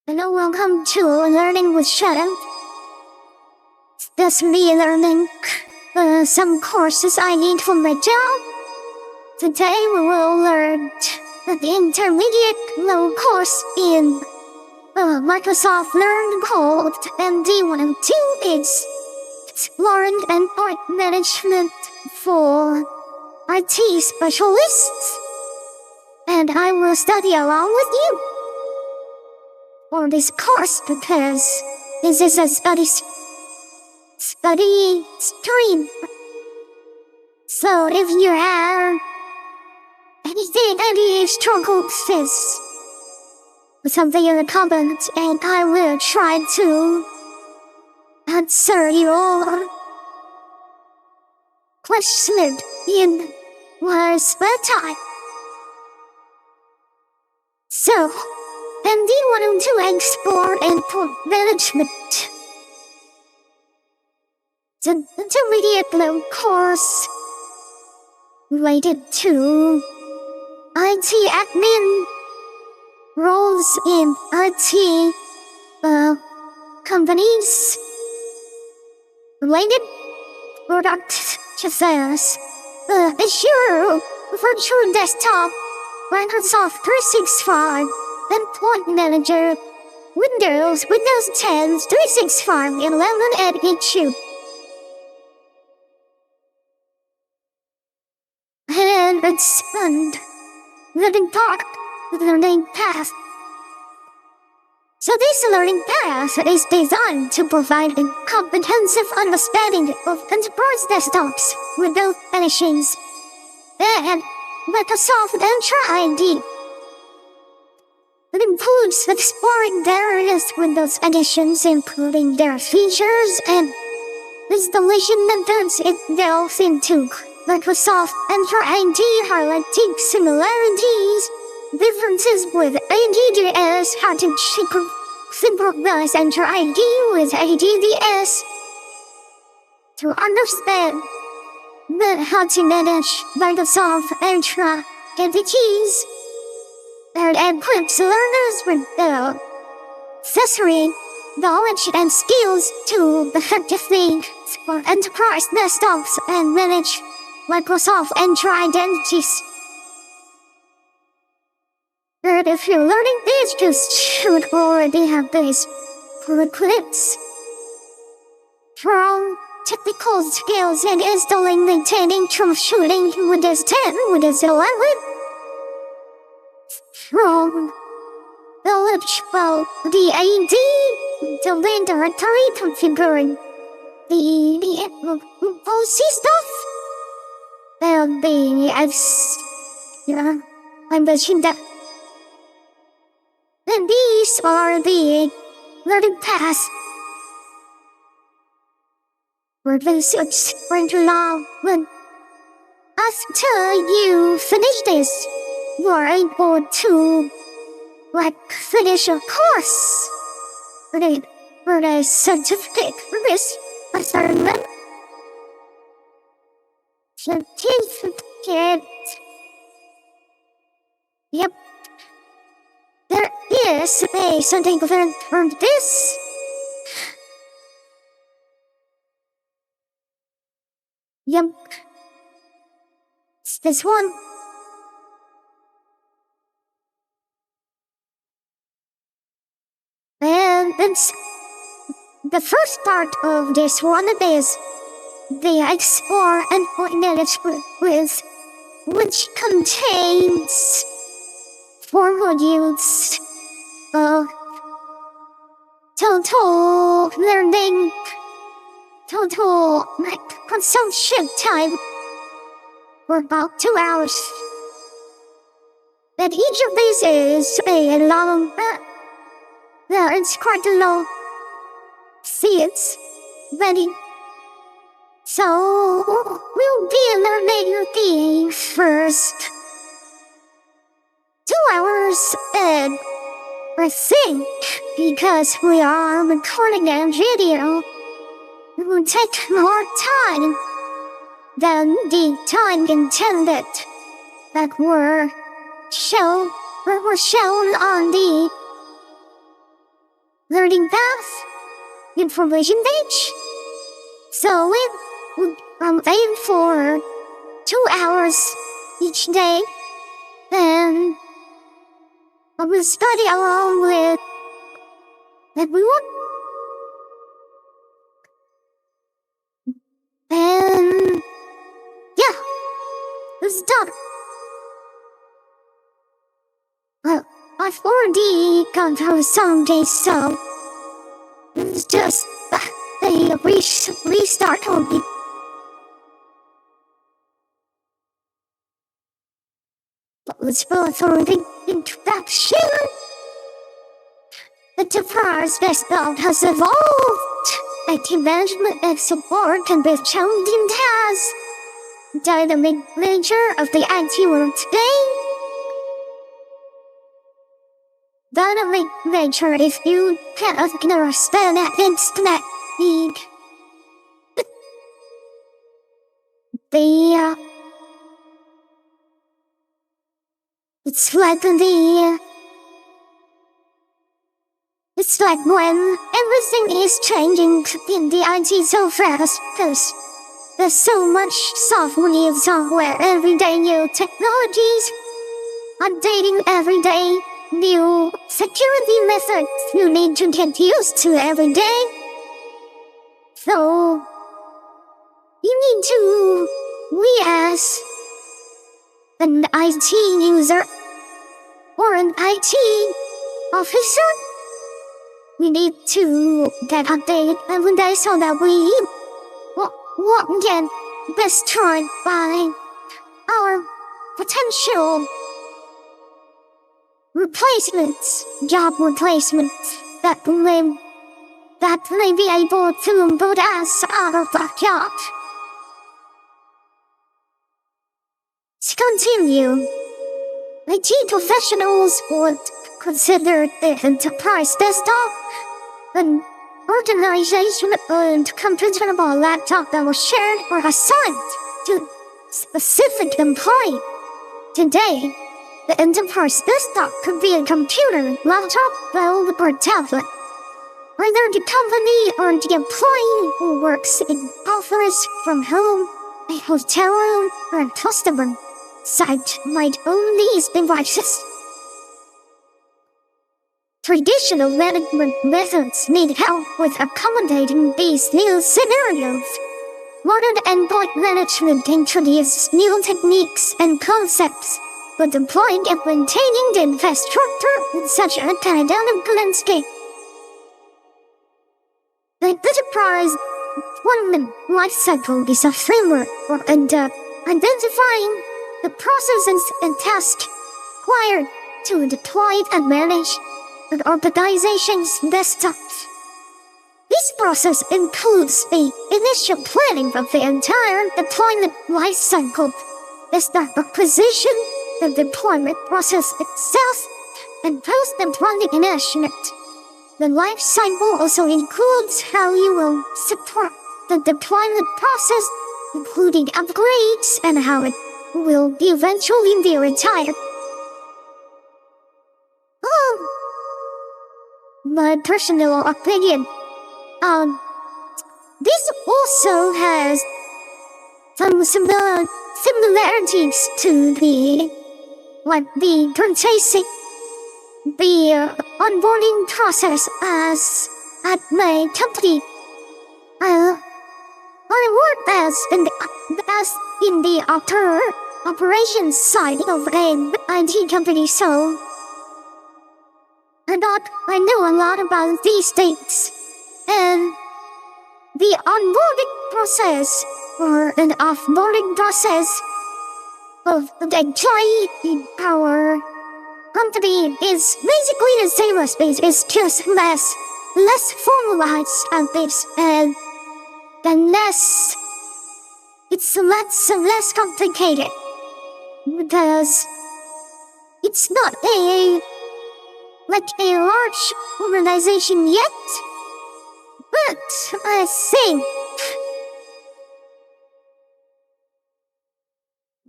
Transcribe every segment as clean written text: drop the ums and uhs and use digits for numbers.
Hello, welcome to Learning with Shadow. That's me learning some courses I need for my job. Today we will learn the intermediate low course in Microsoft Learn called MD102. It's Exploring Endpoint Management for IT specialists. And I will study along with you for this course because this is a study stream. So if you have any struggles with something in the comments, and I will try to answer your question in my spare time. So, MD102 Explore Endpoint Management. The intermediate level course related to IT admin roles in IT companies, related products such as Azure, Virtual Desktop, Microsoft 365, Endpoint Manager, Windows 10, 365, 11, and Intune. And expand learning path. So this learning path is designed to provide a comprehensive understanding of enterprise desktops, Windows machines, and Microsoft Entra ID. It includes exploring various Windows editions, including their features and installation methods. It delves into Microsoft Entra ID, highlighting similarities, differences with ADDS, how to synchronize Entra ID with ADDS, to understand how to manage Microsoft Entra entities, and equips learners with the necessary knowledge and skills to effectively support enterprise desktops and manage Microsoft Entra identities. And if you're learning this, you should already have these prerequisites from technical skills in installing, maintaining, troubleshooting Windows 10, Windows 11, from knowledge about the AD, domain directory, configuring the policy stuff, and I mentioned that. And these are the learning paths. We're going to now, when after you finish this, you are able to finish a course for a certificate for this assignment. Certificate. Yep. There is something different from this. Yep. It's this one. And it's the first part of this one is the Explore Endpoint Management with, which contains 4 modules of total learning, total consumption time for about 2 hours. And each of these is a long, it's quite a long. See, it's ready. So we'll be learning the first 2 hours, and I think because we are recording a video, it will take more time than the time intended that were shown on the learning path, information page. So it would aim for 2 hours each day, and I will study along with everyone. And yeah, it's done. Well, I've already gone through some days, so it's just a restart only. But let's go through the introduction. The Enterprise Desktop has evolved. IT management and support can be challenging tasks. Dynamic nature of the IT world today. Dynamic nature if you cannot understand at internet speed. It's like when everything is changing in the IT so fast, cause there's so much software every day, new technologies, updating every day, new security methods you need to get used to every day. So, you need to, we as an IT user or an IT officer, we need to get updated every day so that we won't get destroyed by our potential replacements, job replacements that may be able to put us out of that job. To continue, IT professionals would consider the enterprise desktop an organization-owned computable laptop that was shared or assigned to specific employee. Today, the enterprise desktop could be a computer, laptop, phone, or tablet. Either the company or the employee who works in office from home, a hotel room, or a customer site might own these devices. Traditional management methods need help with accommodating these new scenarios. Modern endpoint management introduces new techniques and concepts for deploying and maintaining the infrastructure in such a dynamic landscape. The enterprise deployment lifecycle is a framework for identifying the processes and tasks required to deploy and manage an organization's desktops. This process includes the initial planning of the entire deployment lifecycle, desktop acquisition, the deployment process itself, and post-deployment management. The lifecycle also includes how you will support the deployment process, including upgrades and how it will eventually be retired. My personal opinion, this also has some similarities to the purchasing, the onboarding process as at my company. I worked as in the operations side of an IT company, so I thought I knew a lot about these things. And the onboarding process or an offboarding process of the employee in our company is basically the same as this. It's just less formalized and this, and then it's less complicated because it's not a large organization yet, but I think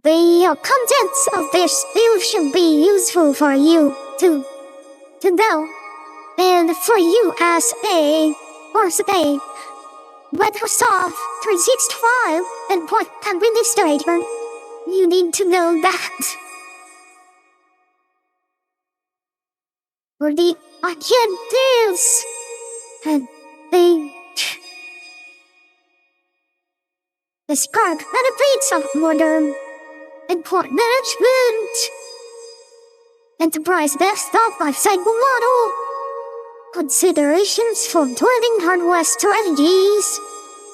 the contents of this bill should be useful for you to know And for you as a Microsoft 365 Endpoint administrator, you need to know that for the objectives and the spark benefits of modern endpoint management, enterprise desktop lifecycle model, considerations for planning hardware strategies,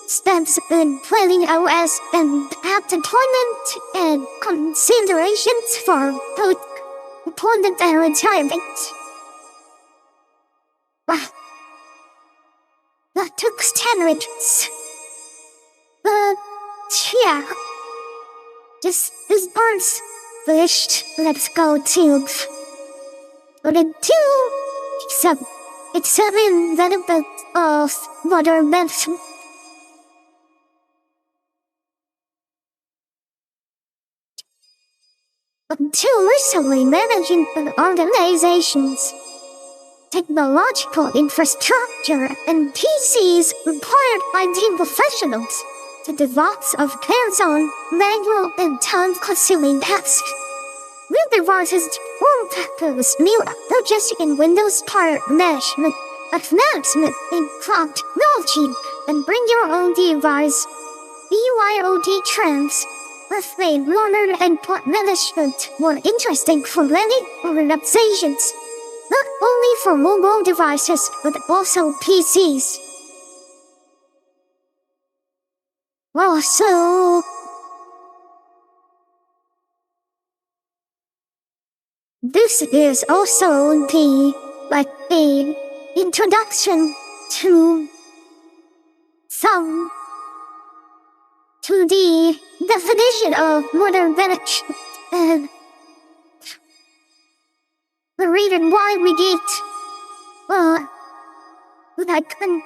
steps in planning OS and app deployment, and considerations for both deployment and retirement. Wow, that took 10 minutes. But yeah, just this part's finished. Let's go to the 2 it's 7 benefits of modern management. Until recently, managing an organization's technological infrastructure and PCs required IT professionals to do lots of hands-on, manual, and time-consuming tasks. With devices form factors, new logistic in Windows Power Management, advancement in cloud technology, and bring your own device, BYOD trends, have made modern endpoint management more interesting for many organizations, not only for mobile devices but also PCs. Well, so this is also the introduction to the definition of modern management and the reason why we get like an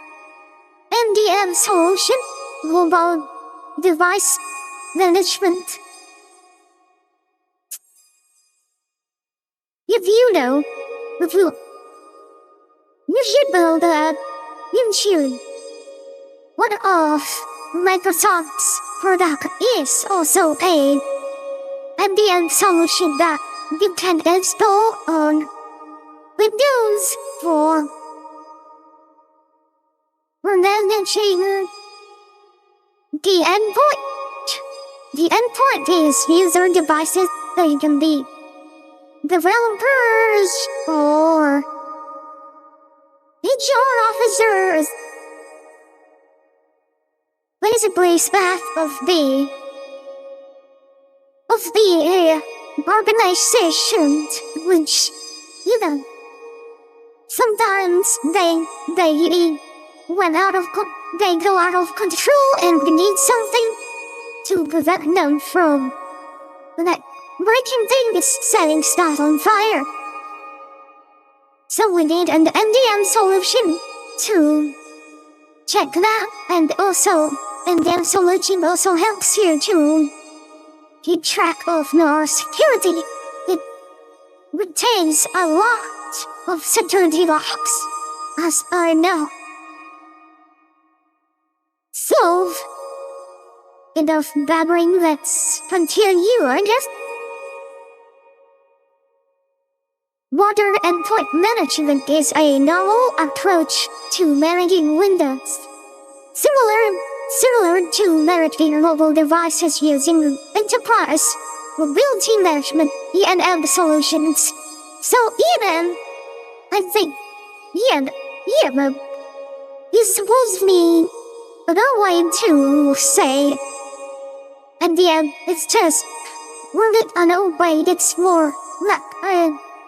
MDM solution, mobile device management. If you should know that Intune, one of Microsoft's product, is also a MDM solution that you can install on Windows for managing the endpoint. The endpoint is user devices that can be developers or HR officers. Basically, staff of the organization, which sometimes they go out of control and we need something to prevent them from breaking things, setting stuff on fire. So we need an MDM solution to check that, and also MDM solution also helps you to keep track of your security. It retains a lot of security locks, as I know. So, enough babbling, let's continue, I guess. Modern endpoint management is a novel approach to managing Windows. Similar to managing mobile devices using enterprise mobility management (ENM) solutions. So I think ENM is supposed to be another way to say MDM. It's just worded another way. It's more like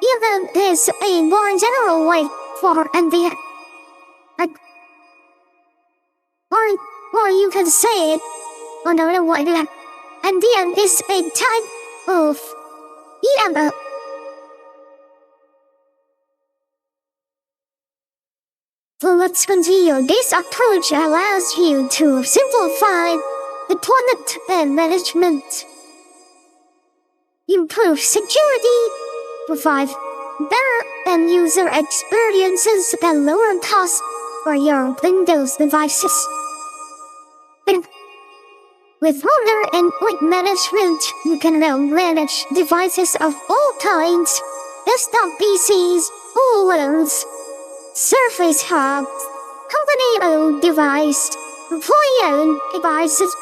even is a more general way for MDM. Or you can say it another way, like MDM is a type of EML. So let's continue. This approach allows you to simplify deployment and management, improve security, provide better and user experiences at lower cost for your Windows devices. And with modern endpoint management, you can now manage devices of all kinds: desktop PCs, OLEDs, Surface Hubs, company-owned devices, employee-owned devices,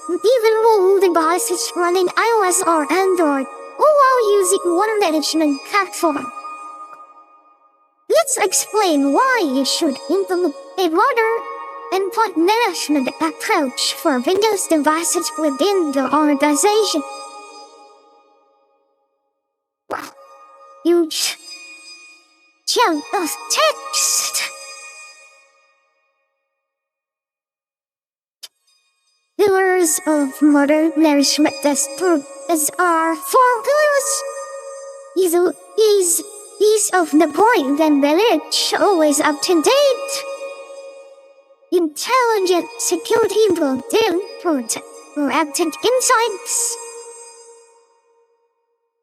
and even mobile devices running iOS or Android, all while using one management platform. Let's explain why you should implement a modern endpoint management approach for Windows devices within the organization. Huge chunk of text. Pillars of modern management desktops are four pillars. Ease of the point and manage, always up to date. Intelligent security built in for proactive insights.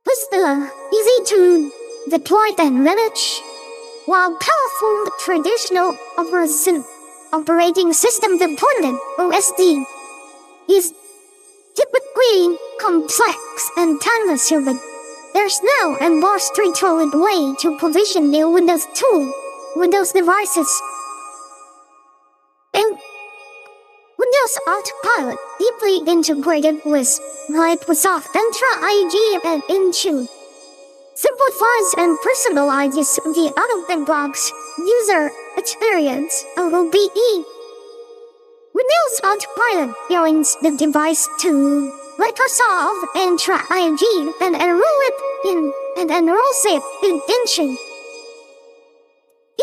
With the easy to deploy and manage, while powerful traditional operating system deployment (OSD) is typically complex and time-consuming. There's now a more straightforward way to provision new Windows devices. And Windows Autopilot, deeply integrated with Microsoft Entra IG and Intune, simplifies and personalizes the out-of-the-box user experience of OBE. Windows Autopilot joins the device to Microsoft Entra IG and enrolls it in Intune.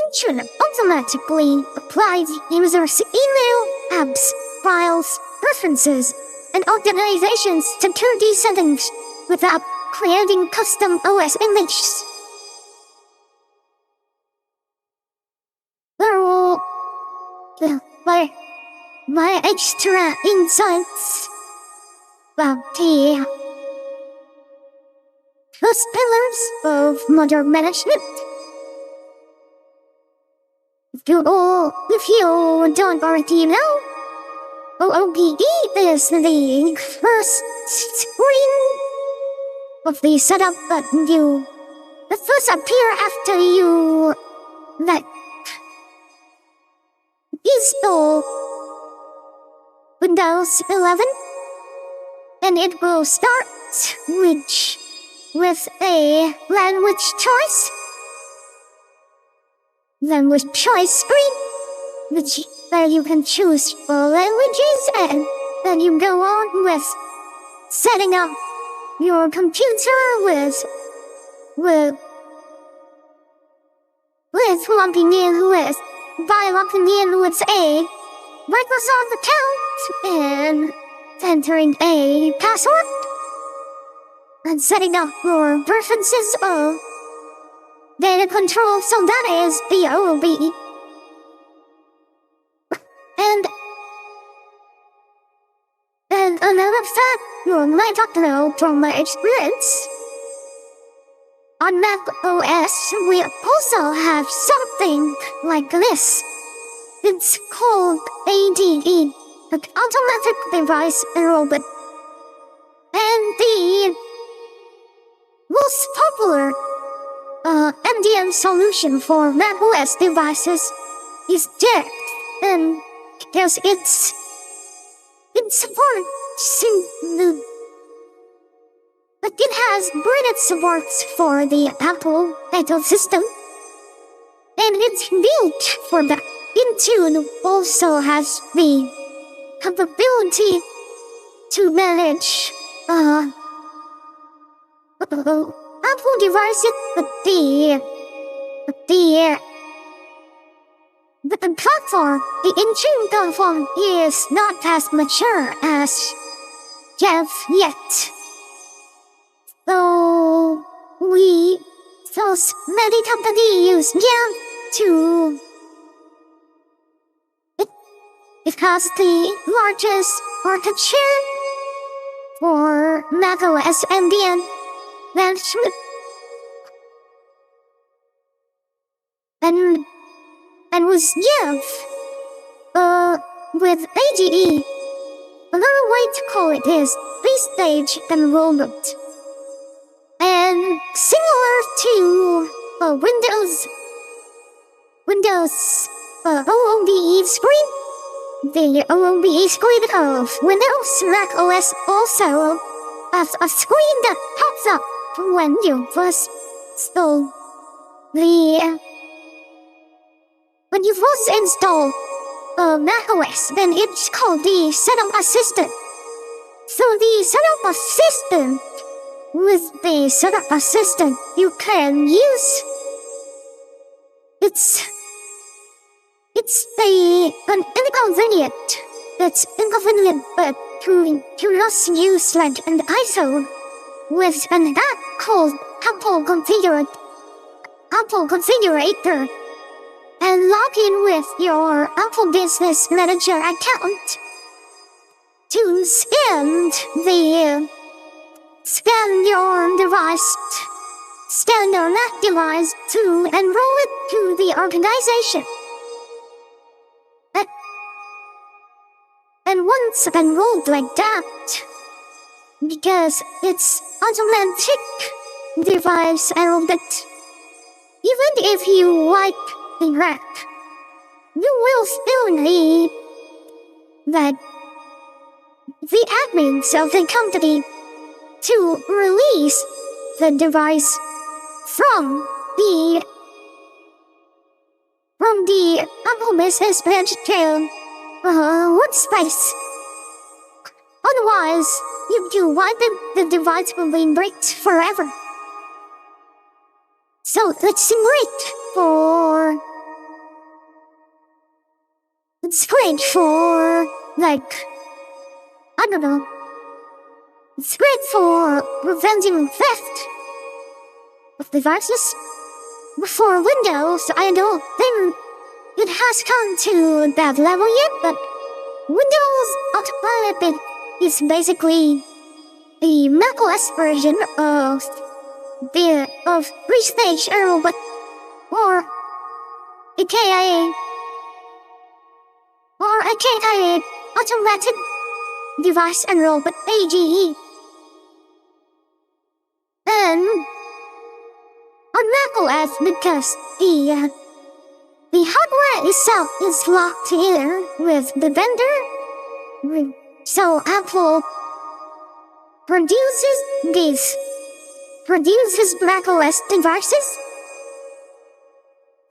Intune automatically applies users' email, apps, files, preferences, and organization security settings without creating custom OS images. My extra insights about the first pillars of modern management. If you don't already know, OOPE is the first screen of the setup button that first appear after you install Windows 11, and it will start with a language choice screen, where you can choose 4 languages, and then you go on with setting up your computer with logging in with a Microsoft account and entering a password and setting up your preferences of data control, so that is the OOBE. And another fact you might not know from my experience, on Mac OS we also have something like this. It's called ADE, Automatic Device Enrollment. And the most popular MDM solution for macOS devices is DECT, and because it supports, but it has brilliant supports for the Apple ecosystem, and it's built for that. Intune also has the capability to manage Apple devices, but the platform, the Intune platform, is not as mature as Jeff yet. So many companies use Jeff to. It has the largest market share for macOS MDM management. and and was with AGE. Another way to call it is three-stage enrollment. And similar to Windows OOBE screen, the OOBE screen of Windows Mac OS also has a screen that pops up when you first install when you first install Mac OS, then it's called the Setup Assistant. So the Setup Assistant, with the Setup Assistant, you can use it's an inconvenient. That's inconvenient, but to just use like an ISO with an app called Apple Configurator, and log in with your Apple Business Manager account to scan your Mac device to enroll it to the organization. And once enrolled like that, because it's automatic device enrollment, even if you wipe the rack, you will still need that the admins of the company to release the device from the Apple Business Manager workspace. Otherwise, if you wipe it, the device will be bricked forever. So it's great for like, I don't know. It's great for preventing theft of devices. But for Windows, I don't think it has come to that level yet, but Windows Autopilot is basically the macOS version of three-stage enrollment, or aka automatic device enrollment AGE. And on macOS, because the hardware itself is locked in with the vendor, so Apple produces macOS devices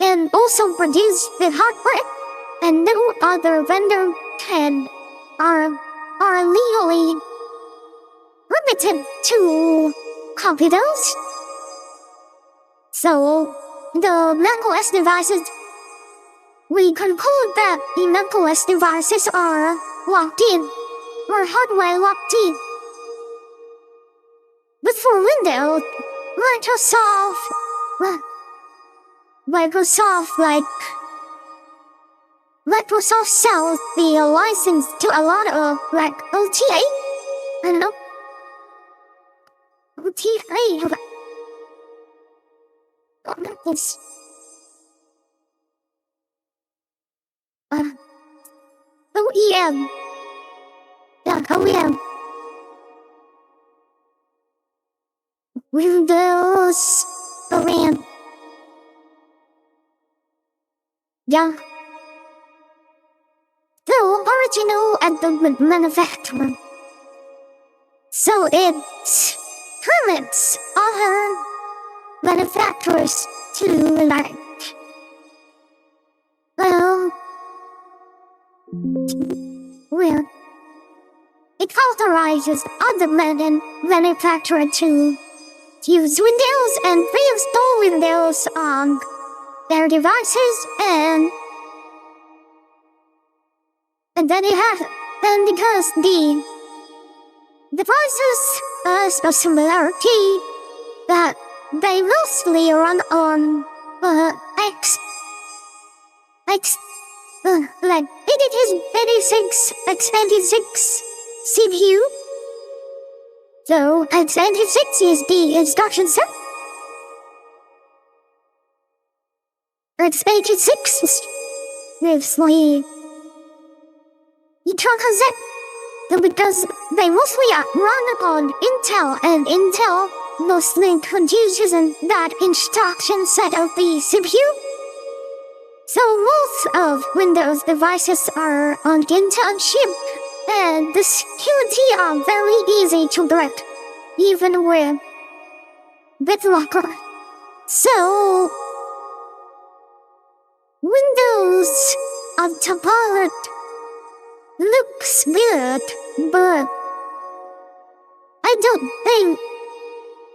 and also produce the hardware, and no other vendor are legally permitted to copy those. So the macOS devices, we conclude that the macOS devices are locked in, or hardware locked in. But for Windows, Microsoft sells the license to a lot of like OTA. I don't know. OTA. This. OEM. Yeah, OEM. Windows OEM. Yeah. The original and the manufacturer. So it permits other manufacturers to like, it authorizes other manufacturers to use Windows and reinstall Windows on their devices, and then because the devices has a similarity that they mostly run on like 86 CPU. So x86 is the instruction set. x86 previously it because they mostly run on Intel, and Intel mostly produces that instruction set of the CPU. So most of Windows devices are on Intel chip, and the security are very easy to break, even with BitLocker. So Windows Autopilot looks good, but I don't think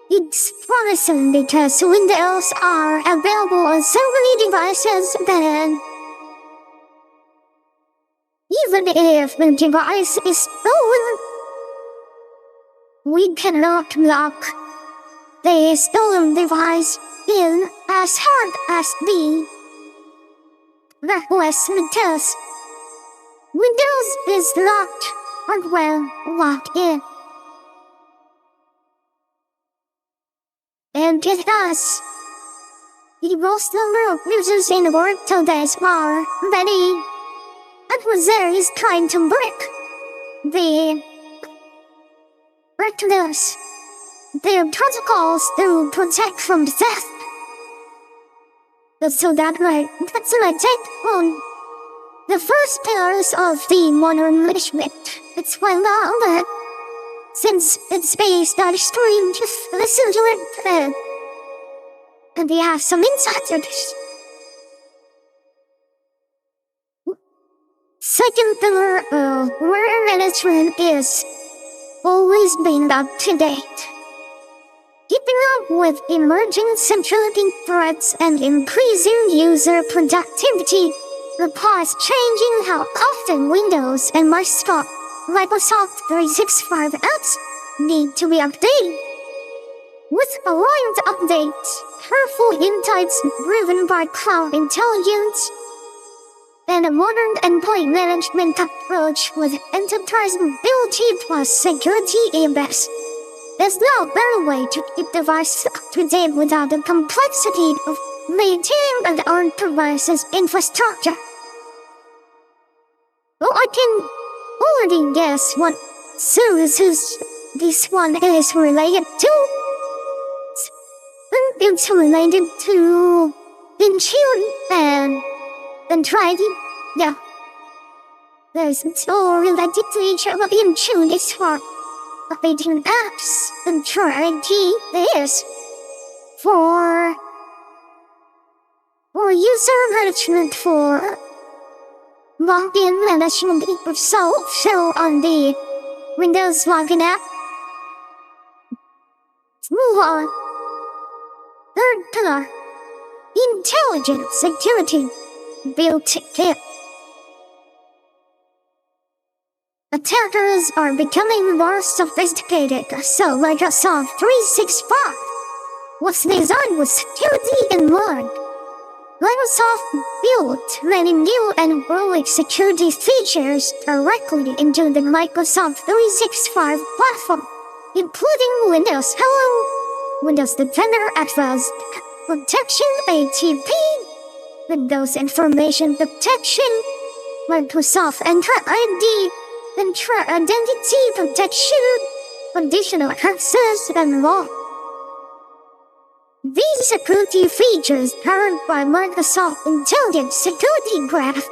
it's promising because Windows are available on so many devices that even if the device is stolen, we cannot lock the stolen device in as hard as the macOS does. Windows is locked hardware locked in. And it has. The most number of users in the world today are many adversaries trying to break their protocols to protect from theft. So that's my take on the first pillars of the modern management. It's well known that since it's based on stream, just listen to it and they have some insights on this. Second pillar of modern management is always being up to date. Keeping up with emerging security threats and increasing user productivity requires changing how often Windows and Microsoft 365 apps need to be updated. With aligned updates, careful insights driven by cloud intelligence, and a modern endpoint management approach with enterprise-ability plus security embedded. There's no better way to keep devices up to date without the complexity of maintaining an on-premises infrastructure. Well, I can already guess what services this one is related to. It's related to Intune and trading. Yeah. It's all related to each other. Intune is for updating apps, and trading is for user management, for login management. So on the Windows login app, let's move on. Third pillar, intelligent security built in. Attackers are becoming more sophisticated, so Microsoft 365 was designed with security in mind. Microsoft built many new and growing security features directly into the Microsoft 365 platform, including Windows Hello, Windows Defender Advanced Protection ATP, Windows Information Protection, Microsoft Entra ID, Entra Identity Protection, Conditional Access, and more. These security features, powered by Microsoft Intelligent Security Graph,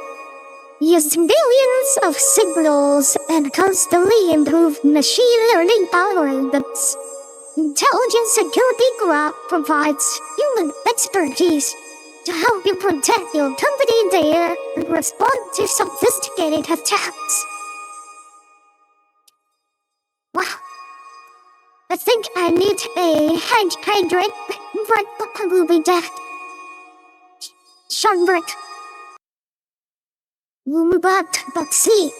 use billions of signals and constantly improve machine learning algorithms. Intelligent Security Graph provides human expertise to help you protect your company data and respond to sophisticated attacks. Wow. I think I need a hydrate, but I will be dead. Short break. We'll move back, but see.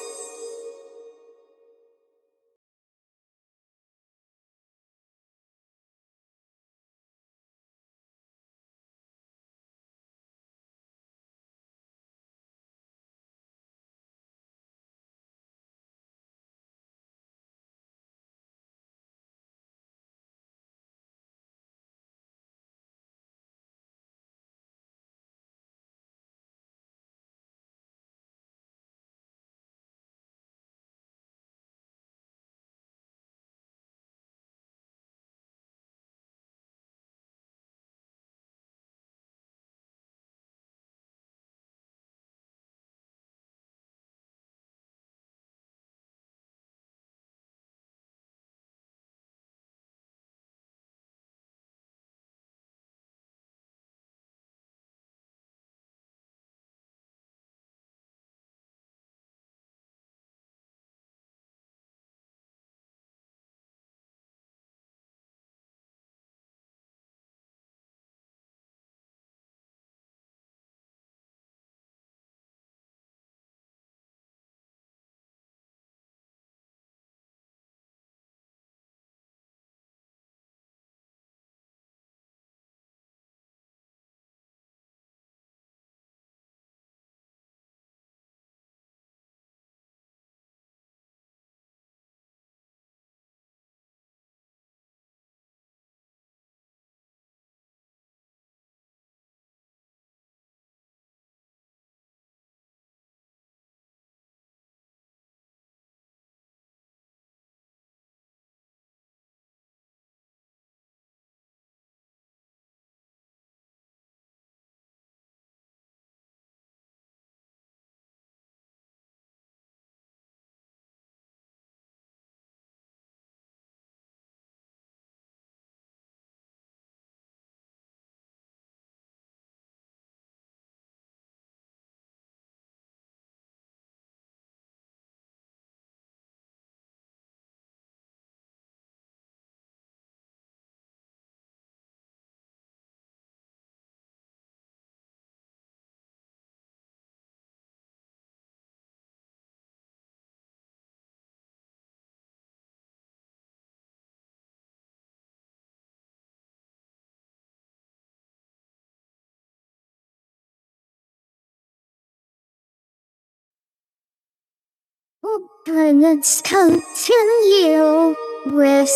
Let's continue with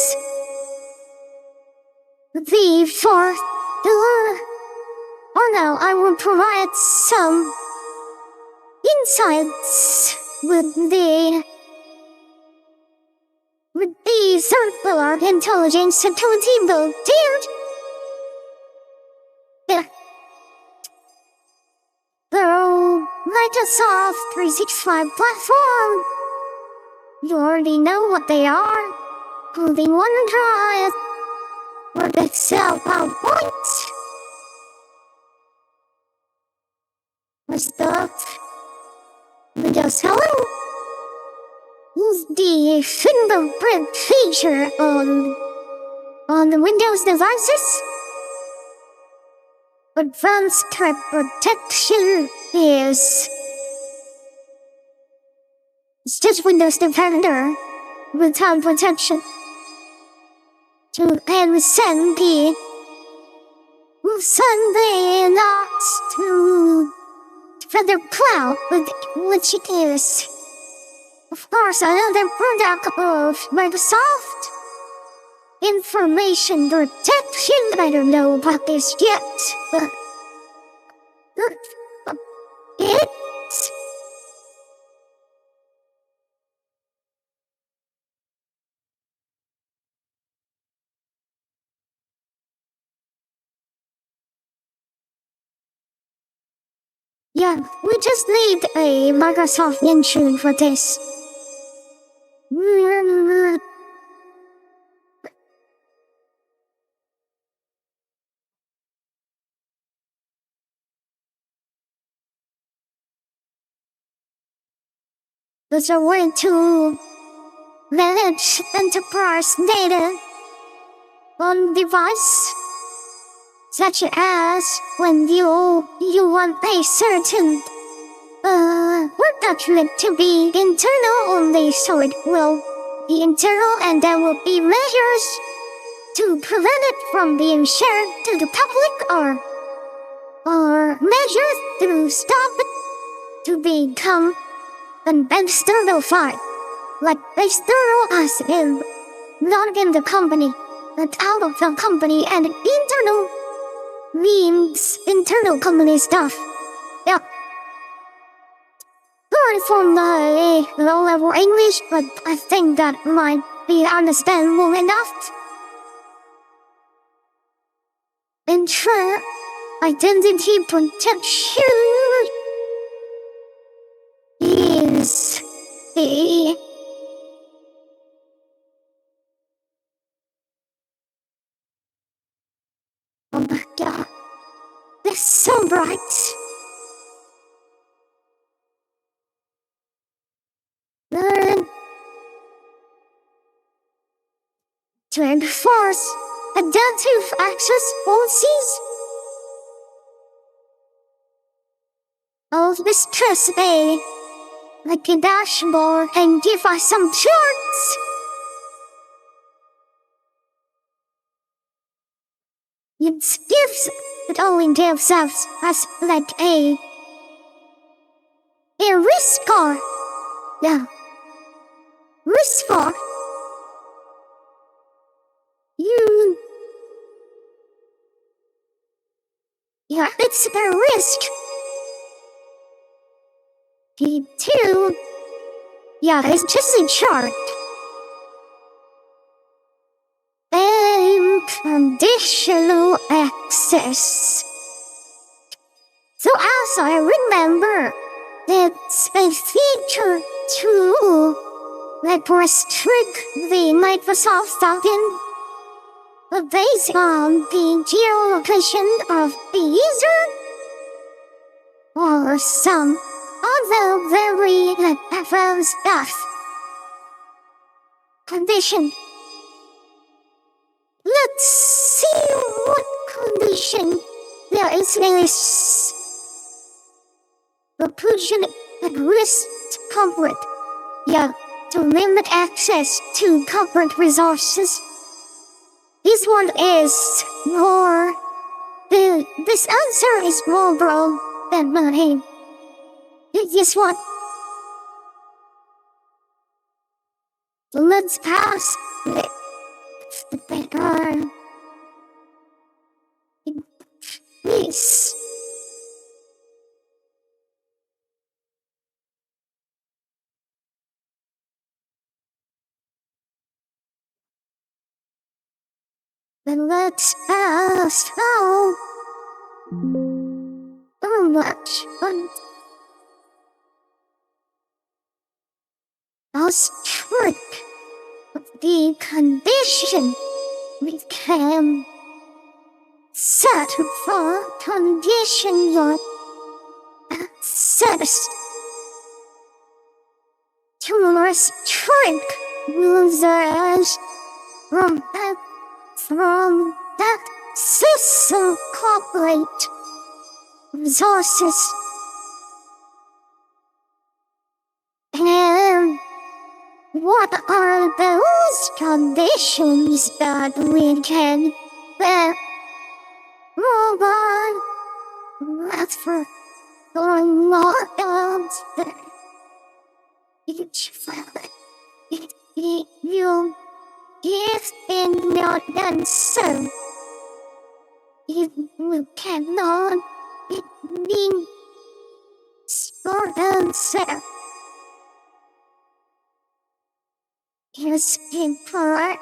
the fourth pillar. Oh no, I will provide some insights with the circular intelligence security built in. The Microsoft 365 platform. You already know what they are. Including OneDrive, Word, Excel, PowerPoint. What's that? Windows Hello is the fingerprint feature on the Windows devices. Advanced threat protection is it's just Windows Defender without protection to send the logs to Feather Cloud, which is of course another product of Microsoft. Information protection, I don't know about this yet, but it's yeah, we just need a Microsoft intro for this. There's a way to manage enterprise data on device, such as when you want a certain work document to be internal only, so it will be internal, and there will be measures to prevent it from being shared to the public, or measures to stop it to become an external file, like external as in not in the company, but out of the company, and internal means internal company stuff. Yeah. Sorry for my low-level English, but I think that might be understandable enough. Ensure identity protection is the oh my god, this is so bright. Learn to enforce adaptive access policies. I'll distress like a dashboard and give us some charts. It gives it only gives us as like a risk score. Yeah. Risk score. Yeah, it's a risk. T2. Yeah, it's just a chart. And conditional access. So as I remember, it's a feature too that restrict the Microsoft login based on the geolocation of the user or some other very advanced stuff. Condition. Let's see what condition there is the pollution at risk corporate. Yeah, to limit access to corporate resources. This one is more. This answer is more broad than mine. This one. Let's pass the better. Please. Then let's pass. Oh, so much fun. Lost trick of the condition we can set for condition your access to trick losers from that system corporate resources and what are those conditions that we can move on? That's for more of each family. You give in your answer. If you cannot be your answer. Here's important.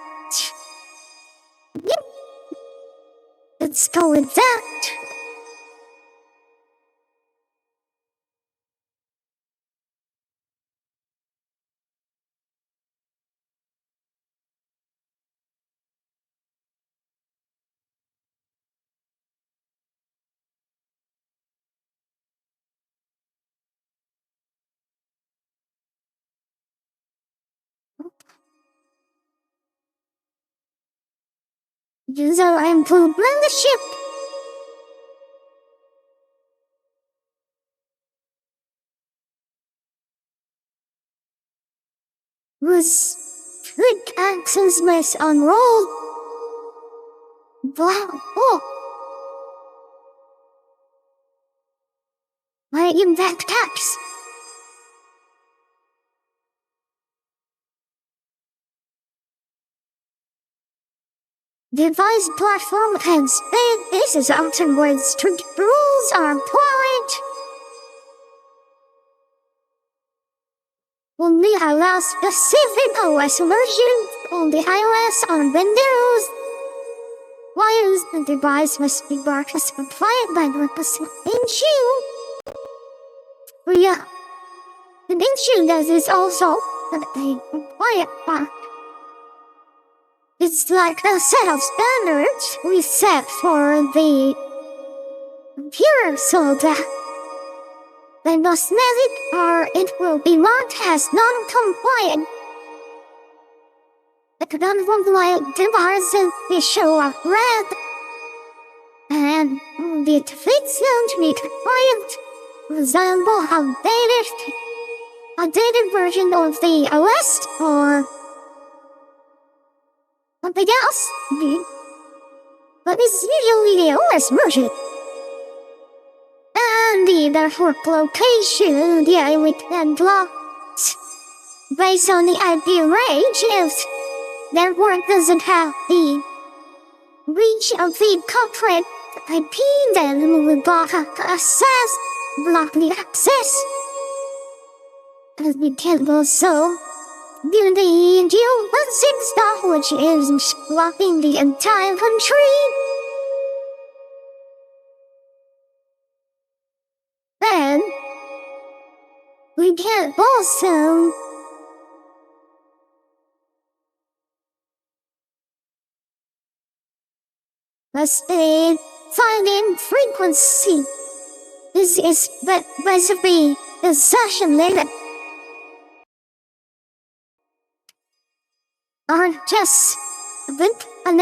Let's go with that. User input membership. Was quick access was unrolled. Blah. Oh. My impact tax. Device platform has been. This is often where strict rules are applied. Only allow specific OS versions on the iOS or Windows. While the device must be broadcast compliant by requesting issue. Yeah, the issue does is also that they compliant part. It's like a set of standards we set for the computer so that they must meet it or it will be marked as non-compliant. The non-compliant devices will show up red, and the devices don't meet compliant resemble outdated version of the OS or something else. But it's usually the OS version. And the network location, we can block based on the IP range if network doesn't have the reach of the corporate IP, then we will block the access. And we can also do the geofencing stuff, which is blocking the entire country. Then we can also finding frequency. This is basically the session limit. Or just with an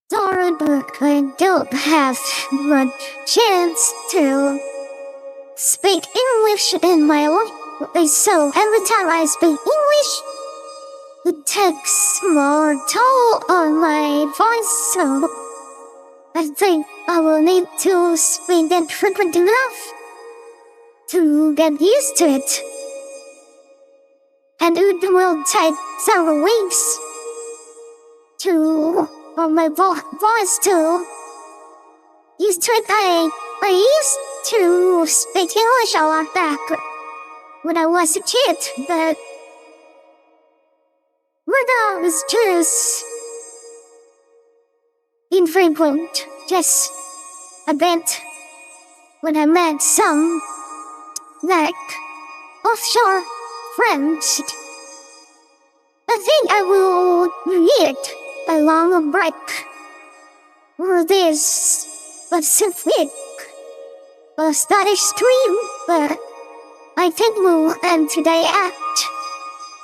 Sorry, but I don't have much chance to speak English in my life. So every time I speak English, it takes more toll on my voice. So I think I will need to speak it frequent enough to get used to it. And it will take several weeks for my voice to used to it. I used to speak English a lot back when I was a kid, but when I was just infrequent, just a bit when I met some like offshore friends. I think I will need a long break for this specific study stream, but I think we'll end today at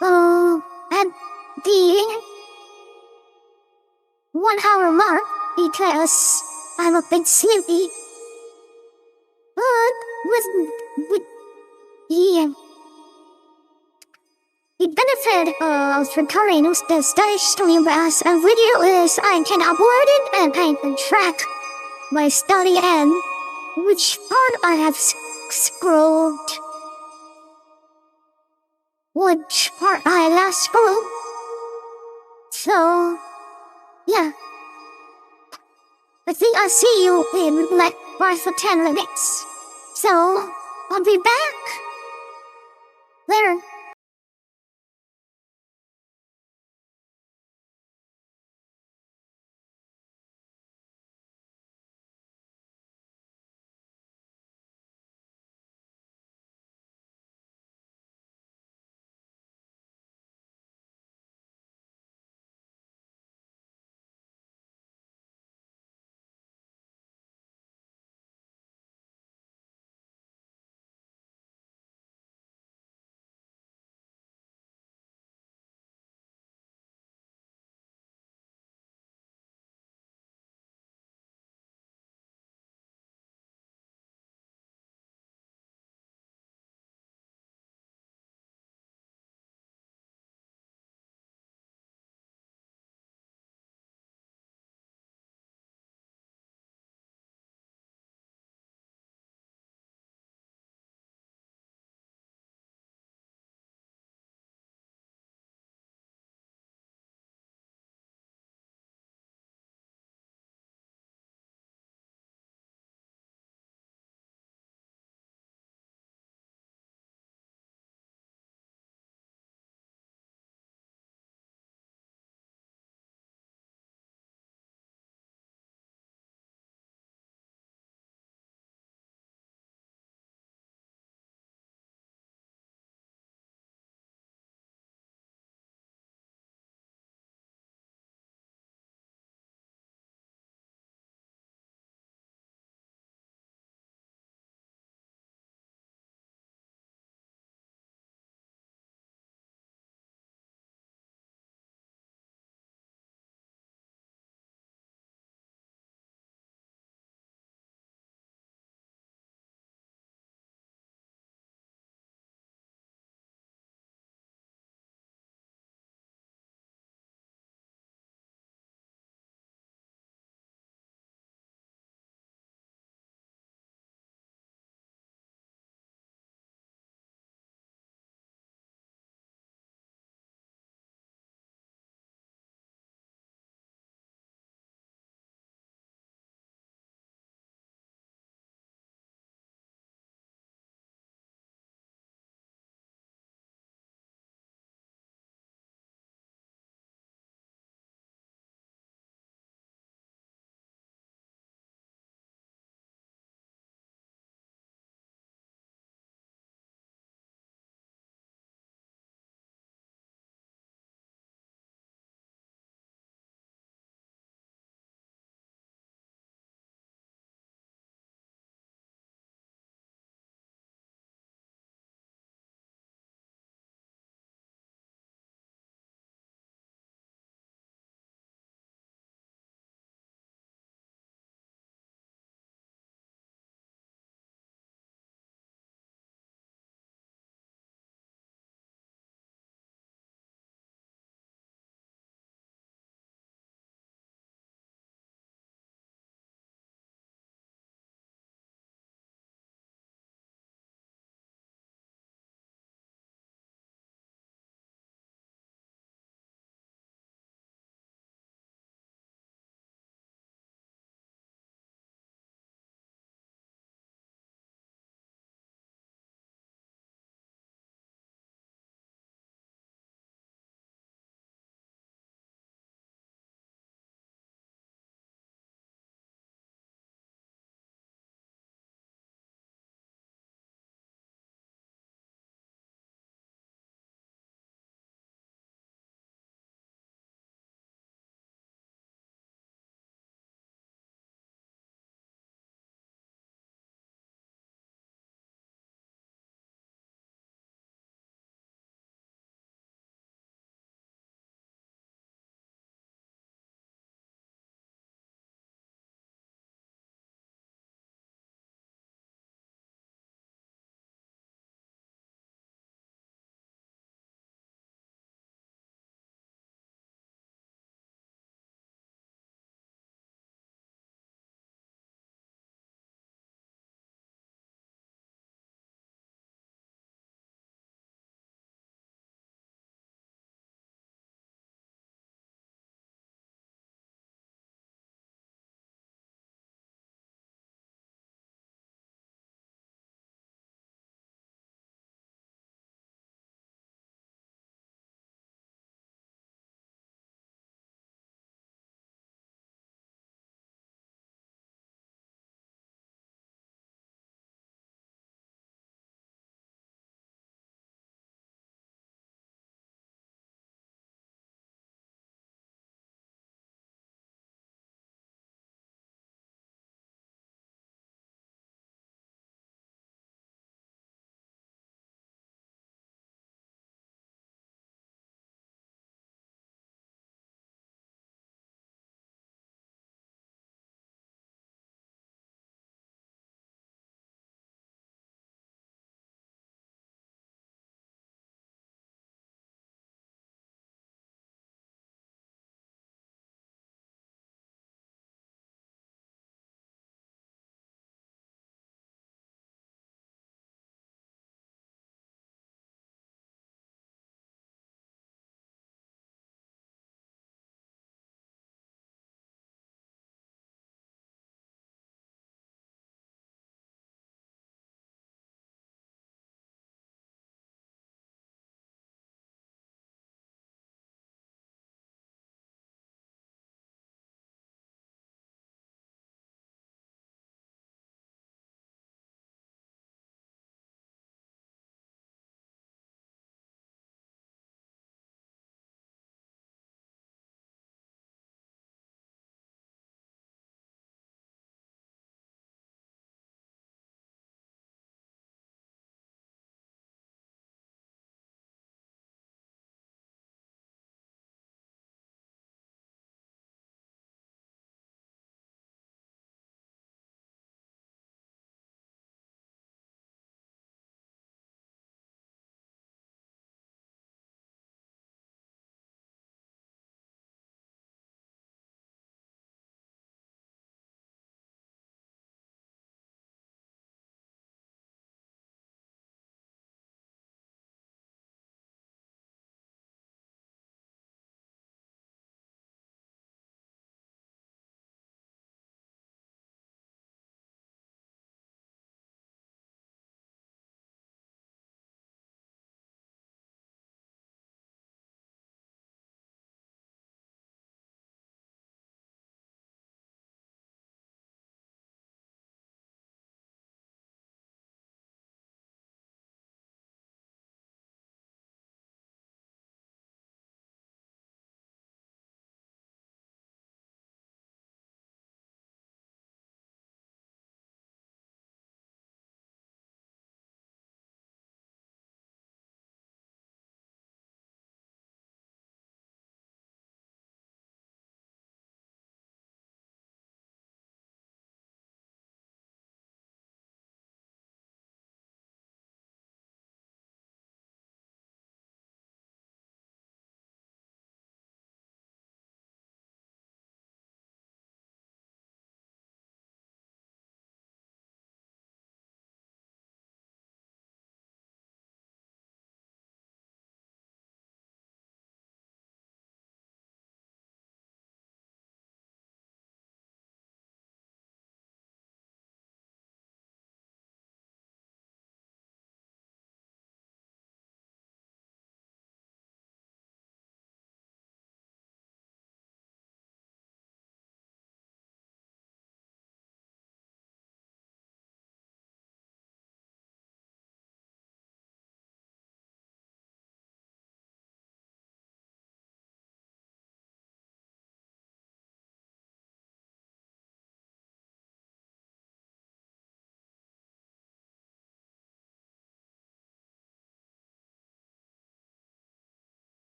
the 1 hour mark because I'm a bit sleepy. But with the benefit of recording the study stream as a video is I can upload it and I can track my study and which part I have scrolled, which part I last scrolled. So, yeah. I think I'll see you in like 5 or 10 minutes. So, I'll be back later.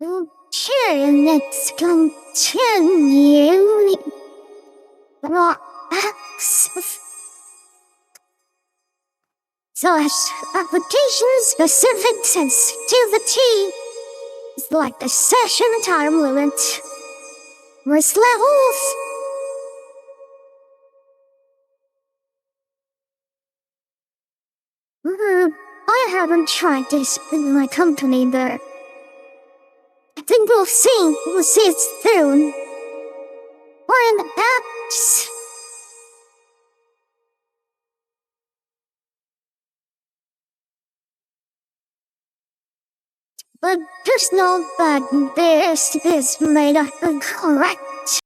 Okay, let's continue. Slash application specific sensitivity is like the session time limit. Risk levels. I haven't tried this in my company there. I think we'll see it soon. When apps. But just know that this is made up incorrect.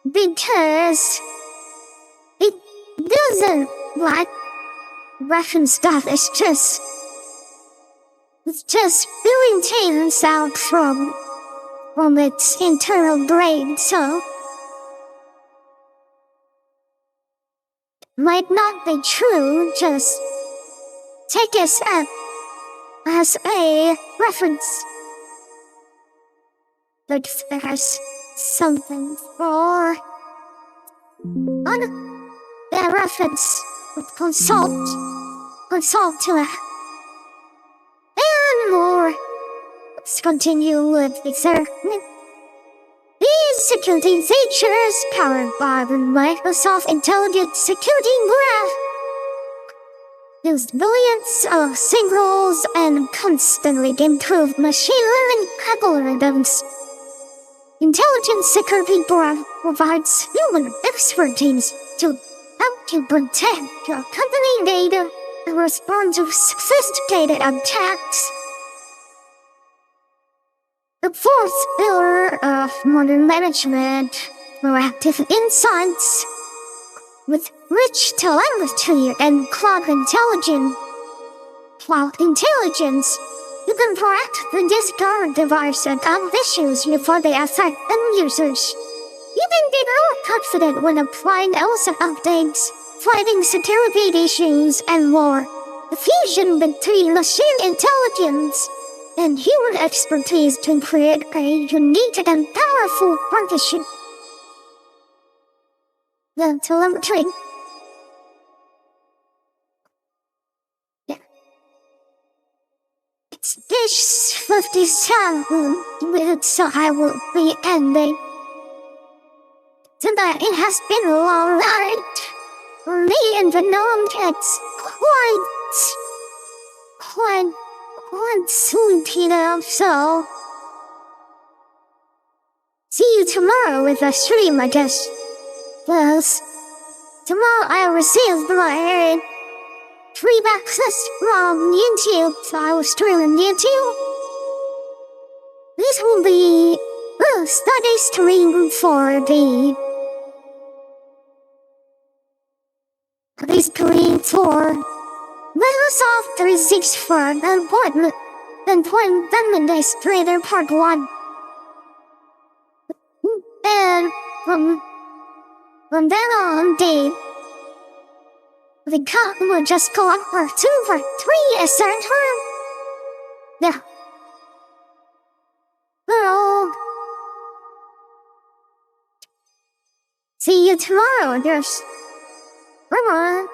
Because it doesn't like reference stuff. It's just spewing things out from its internal brain, so might not be true, just take it as a reference. But there's something for on the reference consult to and more. Let's continue with the experiment. These security features powered by the Microsoft Intelligent Security Graph used billions of signals and constantly improved machine learning algorithms. Intelligent Security Graph provides human expertise to help to protect your company data and respond to sophisticated attacks. The fourth pillar of modern management, proactive insights. With rich telemetry and cloud intelligence, you can proactively discover device and app issues before they affect end users. You can get more confident when applying OSA updates, fighting security issues, and more. The fusion between machine intelligence and human expertise to create a unique and powerful partnership. The telemetry. It's this 57 minutes, so I will be ending. Tonight it has been a long night for me and the gnome. It's quite sleepy now, so see you tomorrow with a stream, I guess. Plus, tomorrow I received my free access from YouTube, so I will stream on YouTube. This will be a study stream for Microsoft 365 Endpoint Administrator Part 1. And from then on, the cut will just go up for 2 for 3 a certain term. Yeah. Well, see you tomorrow, I guess. Bye-bye.